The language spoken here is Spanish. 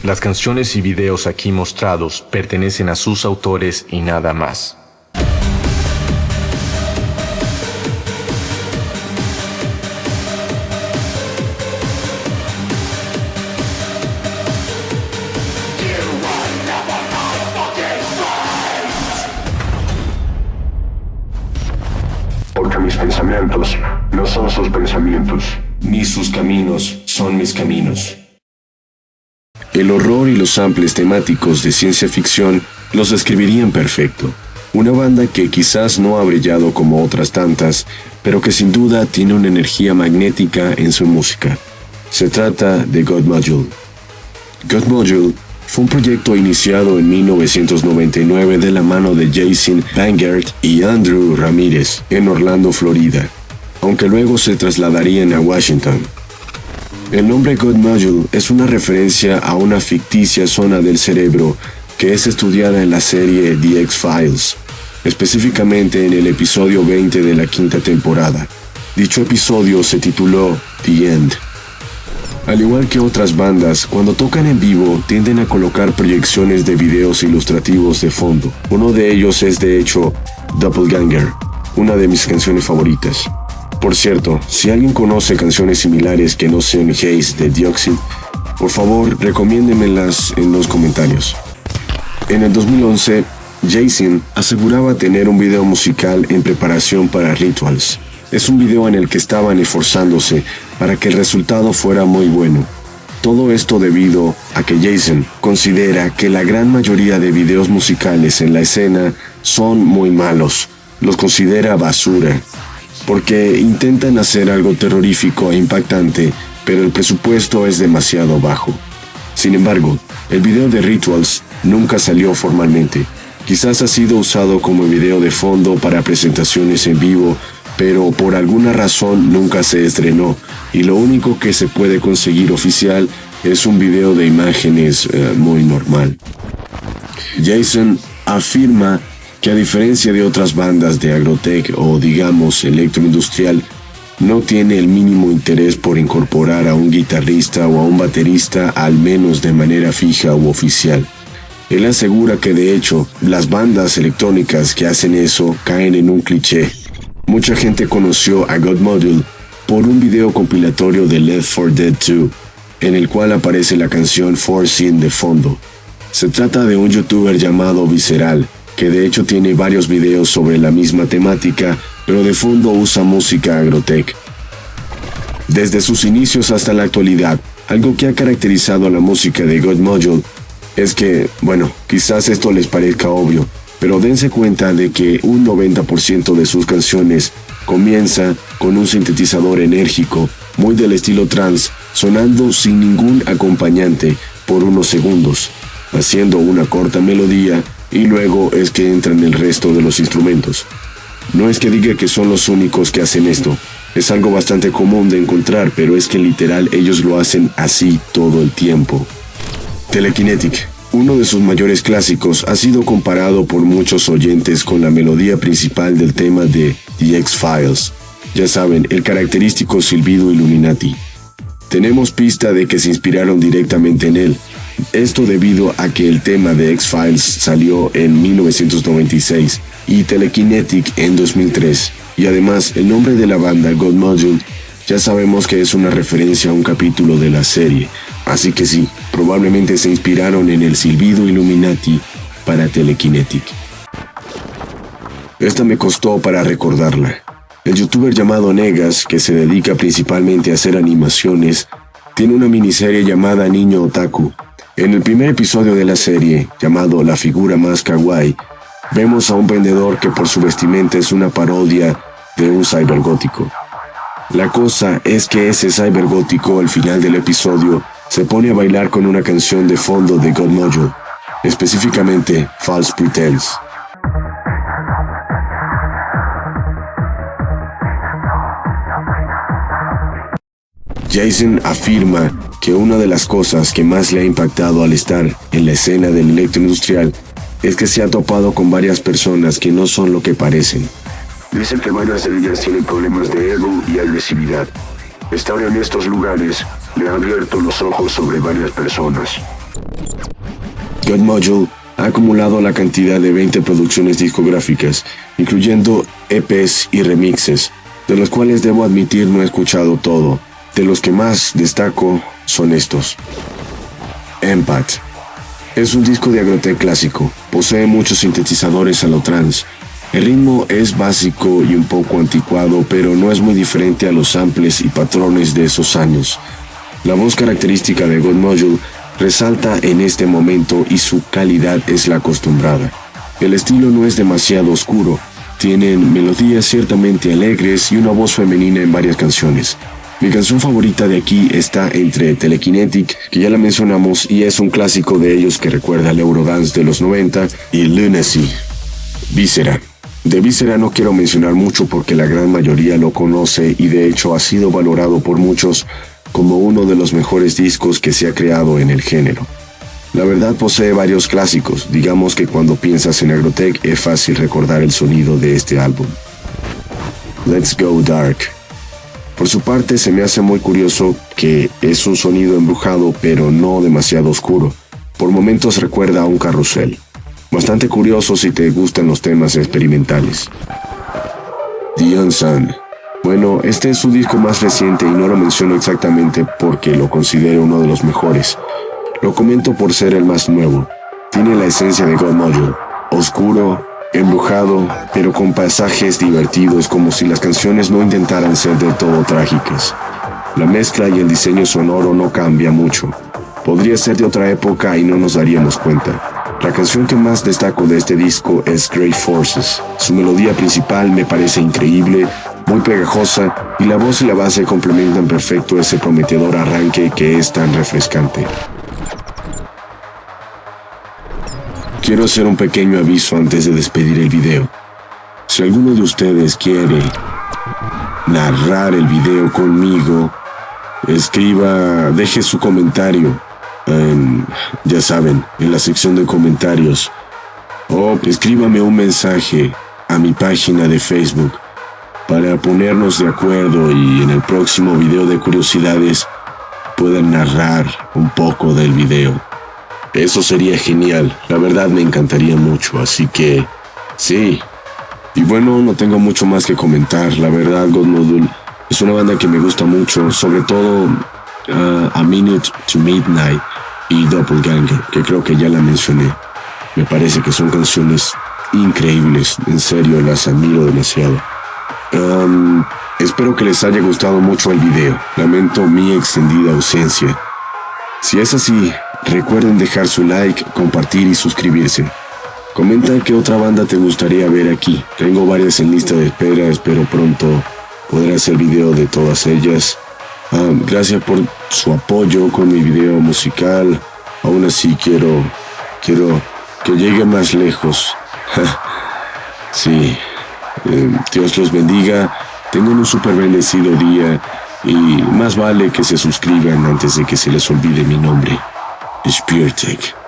Las canciones y videos aquí mostrados pertenecen a sus autores y nada más. Porque mis pensamientos no son sus pensamientos, ni sus caminos son mis caminos. El horror y los samples temáticos de ciencia ficción los escribirían perfecto. Una banda que quizás no ha brillado como otras tantas, pero que sin duda tiene una energía magnética en su música. Se trata de God Module. God Module fue un proyecto iniciado en 1999 de la mano de Jason Vanguard y Andrew Ramírez en Orlando, Florida, aunque luego se trasladarían a Washington. El nombre God Module es una referencia a una ficticia zona del cerebro que es estudiada en la serie The X-Files, específicamente en el episodio 20 de la quinta temporada. Dicho episodio se tituló The End. Al igual que otras bandas, cuando tocan en vivo tienden a colocar proyecciones de videos ilustrativos de fondo. Uno de ellos es de hecho Doppelganger, una de mis canciones favoritas. Por cierto, si alguien conoce canciones similares que no sean Haze de Dioxide, por favor recomiéndenmelas en los comentarios. En el 2011, Jason aseguraba tener un video musical en preparación para Rituals. Es un video en el que estaban esforzándose para que el resultado fuera muy bueno. Todo esto debido a que Jason considera que la gran mayoría de videos musicales en la escena son muy malos. Los considera basura, porque intentan hacer algo terrorífico e impactante, pero el presupuesto es demasiado bajo. Sin embargo, el video de Rituals nunca salió formalmente. Quizás ha sido usado como video de fondo para presentaciones en vivo, pero por alguna razón nunca se estrenó, y lo único que se puede conseguir oficial es un video de imágenes muy normal. Jason afirma que a diferencia de otras bandas de agrotech o digamos electroindustrial, no tiene el mínimo interés por incorporar a un guitarrista o a un baterista al menos de manera fija u oficial. Él asegura que de hecho, las bandas electrónicas que hacen eso caen en un cliché. Mucha gente conoció a God Module por un video compilatorio de Left 4 Dead 2, en el cual aparece la canción Foreseen de fondo. Se trata de un youtuber llamado Visceral, que de hecho tiene varios videos sobre la misma temática, pero de fondo usa música agrotech. Desde sus inicios hasta la actualidad, algo que ha caracterizado a la música de God Module es que, bueno, quizás esto les parezca obvio, pero dense cuenta de que un 90% de sus canciones comienza con un sintetizador enérgico, muy del estilo trance, sonando sin ningún acompañante por unos segundos, haciendo una corta melodía y luego es que entran el resto de los instrumentos. No es que diga que son los únicos que hacen esto, es algo bastante común de encontrar, pero es que literal ellos lo hacen así todo el tiempo. Telekinetic, uno de sus mayores clásicos, ha sido comparado por muchos oyentes con la melodía principal del tema de The X-Files. Ya saben, el característico silbido Illuminati. Tenemos pista de que se inspiraron directamente en él. Esto debido a que el tema de X-Files salió en 1996 y Telekinetic en 2003. Y además, el nombre de la banda, God Module, ya sabemos que es una referencia a un capítulo de la serie. Así que sí, probablemente se inspiraron en el silbido Illuminati para Telekinetic. Esta me costó para recordarla. El youtuber llamado Negas, que se dedica principalmente a hacer animaciones, tiene una miniserie llamada Niño Otaku. En el primer episodio de la serie, llamado La figura más kawaii, vemos a un vendedor que por su vestimenta es una parodia de un cybergótico. La cosa es que ese cybergótico al final del episodio se pone a bailar con una canción de fondo de God Module, específicamente False Pretense. Jason afirma que una de las cosas que más le ha impactado al estar en la escena del electroindustrial es que se ha topado con varias personas que no son lo que parecen. Dicen que varias de ellas tienen problemas de ego y agresividad. Estar en estos lugares le ha abierto los ojos sobre varias personas. God Module ha acumulado la cantidad de 20 producciones discográficas, incluyendo EPs y remixes, de los cuales debo admitir no he escuchado todo. De los que más destaco son estos. Empath. Es un disco de Agrotech clásico, posee muchos sintetizadores a lo trance. El ritmo es básico y un poco anticuado, pero no es muy diferente a los samples y patrones de esos años. La voz característica de God Module resalta en este momento y su calidad es la acostumbrada. El estilo no es demasiado oscuro, tienen melodías ciertamente alegres y una voz femenina en varias canciones. Mi canción favorita de aquí está entre Telekinetic, que ya la mencionamos y es un clásico de ellos que recuerda al Eurodance de los 90, y Lunacy. Viscera. De Viscera no quiero mencionar mucho porque la gran mayoría lo conoce y de hecho ha sido valorado por muchos como uno de los mejores discos que se ha creado en el género. La verdad posee varios clásicos, digamos que cuando piensas en Agrotech es fácil recordar el sonido de este álbum. Let's Go Dark. Por su parte se me hace muy curioso que es un sonido embrujado pero no demasiado oscuro. Por momentos recuerda a un carrusel. Bastante curioso si te gustan los temas experimentales. The Unsung. Bueno, este es su disco más reciente y no lo menciono exactamente porque lo considero uno de los mejores. Lo comento por ser el más nuevo. Tiene la esencia de God Module. Oscuro, embrujado, pero con pasajes divertidos como si las canciones no intentaran ser del todo trágicas. La mezcla y el diseño sonoro no cambia mucho. Podría ser de otra época y no nos daríamos cuenta. La canción que más destaco de este disco es Great Forces. Su melodía principal me parece increíble, muy pegajosa, y la voz y la base complementan perfecto ese prometedor arranque que es tan refrescante. Quiero hacer un pequeño aviso antes de despedir el video. Si alguno de ustedes quiere narrar el video conmigo, deje su comentario ya saben, en la sección de comentarios, o escríbame un mensaje a mi página de Facebook para ponernos de acuerdo y en el próximo video de curiosidades puedan narrar un poco del video. Eso sería genial, la verdad me encantaría mucho, así que sí. Y bueno, no tengo mucho más que comentar, la verdad God Module es una banda que me gusta mucho, sobre todo A Minute to Midnight y Doppelganger, que creo que ya la mencioné. Me parece que son canciones increíbles, en serio las admiro demasiado. Espero que les haya gustado mucho el video, lamento mi extendida ausencia. Si es así, recuerden dejar su like, compartir y suscribirse. Comenta qué otra banda te gustaría ver aquí, tengo varias en lista de espera, espero pronto poder hacer video de todas ellas. Gracias por su apoyo con mi video musical. Aún así quiero que llegue más lejos. Sí. Dios los bendiga. Tengan un súper bendecido día. Y más vale que se suscriban antes de que se les olvide mi nombre. Speartech.